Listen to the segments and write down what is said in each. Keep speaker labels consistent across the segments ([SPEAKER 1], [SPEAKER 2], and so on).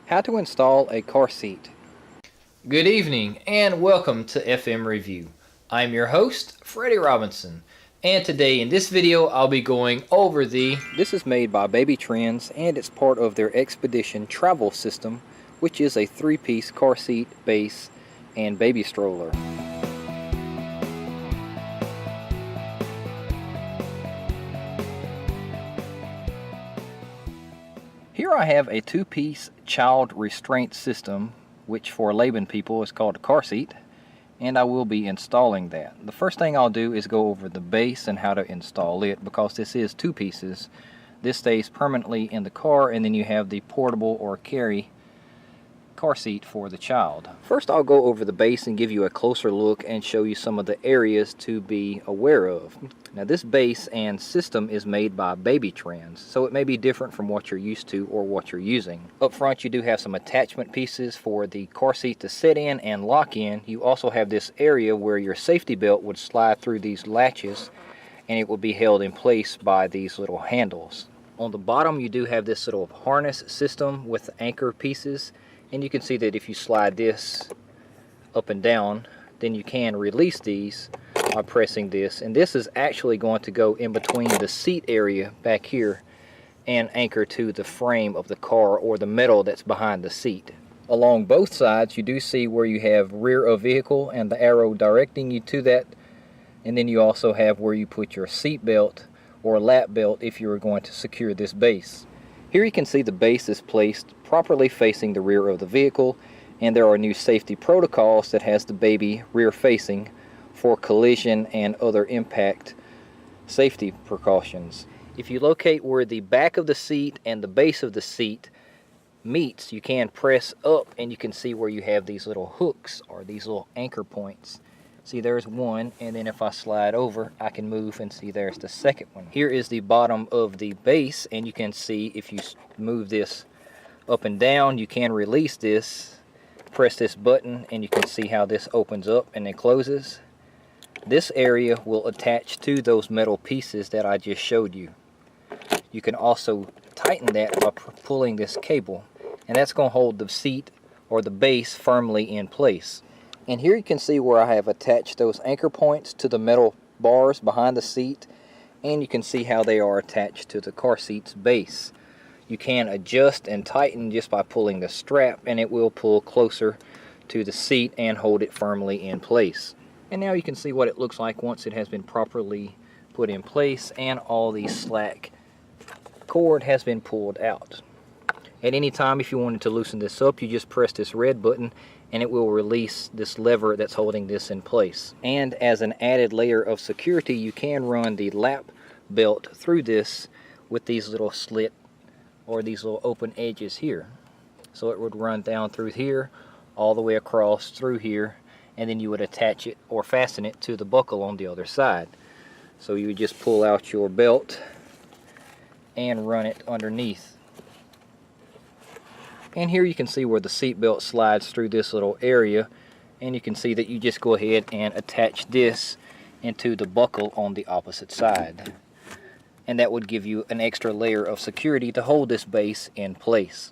[SPEAKER 1] How to install a car seat.
[SPEAKER 2] Good evening and welcome to FM Review. I'm your host, Freddie Robinson, and today in this video I'll be going over the...
[SPEAKER 1] This is made by Baby Trends and it's part of their Expedition travel system, which is a 3-piece car seat, base, and baby stroller. Here I have a 2-piece child restraint system, which for layman people is called a car seat, and I will be installing that. The first thing I'll do is go over the base and how to install it, because this is 2 pieces. This stays permanently in the car, and then you have the portable or carry car seat for the child. First I'll go over the base and give you a closer look and show you some of the areas to be aware of. Now this base and system is made by Baby Trends, so it may be different from what you're used to or what you're using. Up front you do have some attachment pieces for the car seat to sit in and lock in. You also have this area where your safety belt would slide through these latches and it would be held in place by these little handles. On the bottom you do have this little harness system with anchor pieces. And you can see that if you slide this up and down, then you can release these by pressing this. And this is actually going to go in between the seat area back here and anchor to the frame of the car or the metal that's behind the seat. Along both sides, you do see where you have rear of vehicle and the arrow directing you to that. And then you also have where you put your seat belt or lap belt if you were going to secure this base. Here you can see the base is placed properly facing the rear of the vehicle, and there are new safety protocols that has the baby rear facing for collision and other impact safety precautions. If you locate where the back of the seat and the base of the seat meets, you can press up and you can see where you have these little hooks or these little anchor points. See, there's one, and then if I slide over I can move and see there's the second one. Here is the bottom of the base, and you can see if you move this up and down you can release this. Press this button and you can see how this opens up and then closes. This area will attach to those metal pieces that I just showed you. You can also tighten that by pulling this cable, and that's going to hold the seat or the base firmly in place. And here you can see where I have attached those anchor points to the metal bars behind the seat, and you can see how they are attached to the car seat's base. You can adjust and tighten just by pulling the strap, and it will pull closer to the seat and hold it firmly in place. And now you can see what it looks like once it has been properly put in place and all the slack cord has been pulled out. At any time, if you wanted to loosen this up, you just press this red button and it will release this lever that's holding this in place. And as an added layer of security, you can run the lap belt through this with these little slit or these little open edges here. So it would run down through here, all the way across through here, and then you would attach it or fasten it to the buckle on the other side. So you would just pull out your belt and run it underneath. And here you can see where the seat belt slides through this little area, and you can see that you just go ahead and attach this into the buckle on the opposite side. And that would give you an extra layer of security to hold this base in place.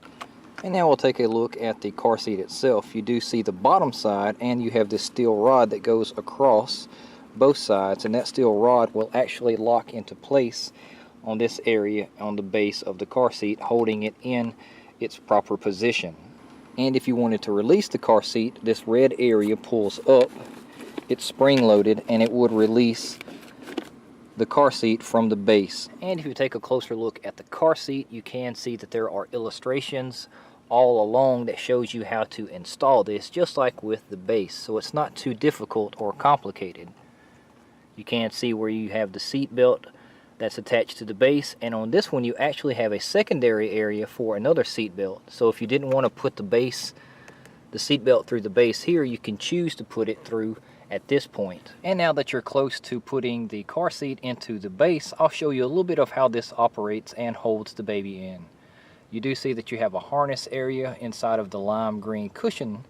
[SPEAKER 1] And now we'll take a look at the car seat itself. You do see the bottom side, and you have this steel rod that goes across both sides, and that steel rod will actually lock into place on this area on the base of the car seat, holding it in its proper position. And if you wanted to release the car seat, this red area pulls up, it's spring loaded, and it would release the car seat from the base. And if you take a closer look at the car seat, you can see that there are illustrations all along that shows you how to install this, just like with the base, so it's not too difficult or complicated. You can see where you have the seat belt that's attached to the base, and on this one you actually have a secondary area for another seat belt. So if you didn't want to put the seat belt through the base here, you can choose to put it through at this point. And now that you're close to putting the car seat into the base, I'll show you a little bit of how this operates and holds the baby in. You do see that you have a harness area inside of the lime green cushion,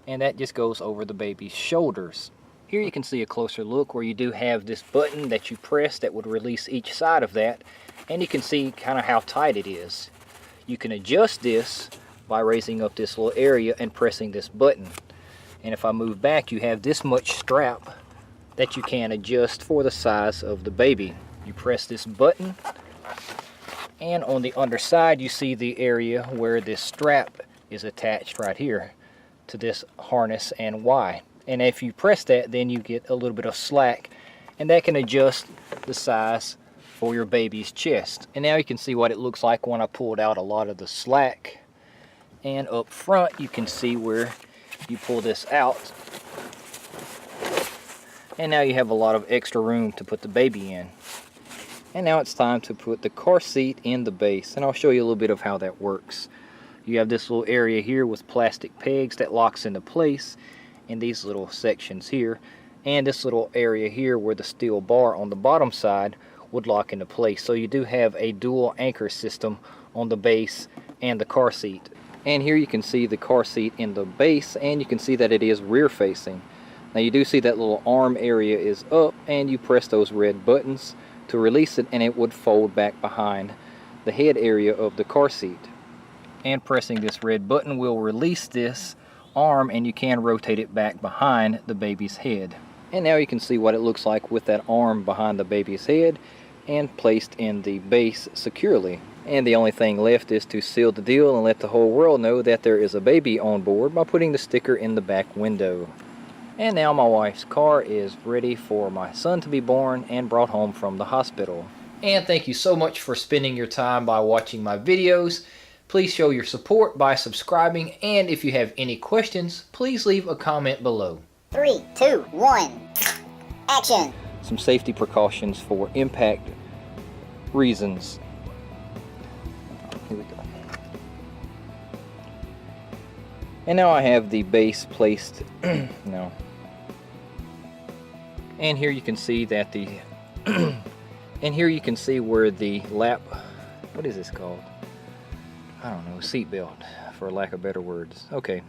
[SPEAKER 1] and that just goes over the baby's shoulders. Here you can see a closer look where you do have this button that you press that would release each side of that, and you can see kind of how tight it is. You can adjust this by raising up this little area and pressing this button. And if I move back, you have this much strap that you can adjust for the size of the baby. You press this button, and on the underside you see the area where this strap is attached right here to this harness and Y. And if you press that, then you get a little bit of slack, and that can adjust the size for your baby's chest. And now you can see what it looks like when I pulled out a lot of the slack. And up front you can see where you pull this out, and now you have a lot of extra room to put the baby in. And now it's time to put the car seat in the base, and I'll show you a little bit of how that works. You have this little area here with plastic pegs that locks into place in these little sections here, and this little area here where the steel bar on the bottom side would lock into place. So you do have a dual anchor system on the base and the car seat. And here you can see the car seat in the base, and you can see that it is rear facing. Now you do see that little arm area is up, and you press those red buttons to release it, and it would fold back behind the head area of the car seat. And pressing this red button will release this arm, and you can rotate it back behind the baby's head. And now you can see what it looks like with that arm behind the baby's head and placed in the base securely. And the only thing left is to seal the deal and let the whole world know that there is a baby on board by putting the sticker in the back window. And now my wife's car is ready for my son to be born and brought home from the hospital.
[SPEAKER 2] And thank you so much for spending your time by watching my videos. Please show your support by subscribing, and if you have any questions, please leave a comment below.
[SPEAKER 3] 3, 2, 1, action!
[SPEAKER 1] Some safety precautions for impact reasons. Here we go. And now I have the base placed no. And here you can see that the and here you can see where the lap, what is this called? I don't know, seat belt, for lack of better words. Okay.